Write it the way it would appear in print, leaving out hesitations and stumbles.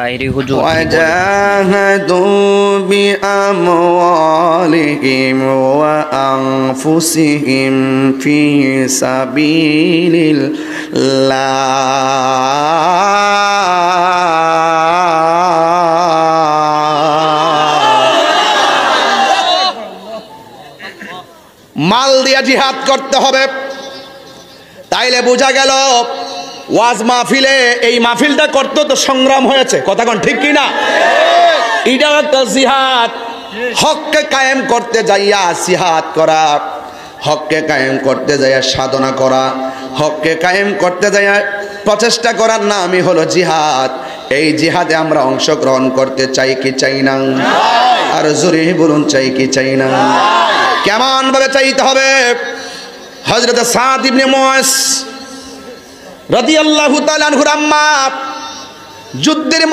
তাহিরি হুজুর ওয়াজাহাদু বিআমওয়ালিহিম ওয়া আনফুসিহিম ফি সাবিলিল্লাহ। মাল দিয়া জিহাদ করতে হবে। তাইলে বোঝা গেল ওয়াজ মাহফিলে, এই মাহফিলটা করতে তো সংগ্রাম হয়েছে, কথা কোন ঠিক কিনা? এটাও একটা জিহাদ। হককে কায়েম করতে যাইয়া জিহাদ করা, হককে কায়েম করতে যাইয়া সাধনা করা, হককে কায়েম করতে যাইয়া প্রচেষ্টা করার নামই হলো জিহাদ। এই জিহাদে আমরা অংশগ্রহণ করতে চাই কি চাই না? আর জোরে বলুন, চাই কি চাই না? কেমন ভাবে চাইতে হবে? হযরত সাদ ইবনে মুআজ রাদিয়াল্লাহু তাআলা আনহুর আম্মা যুদ্ধের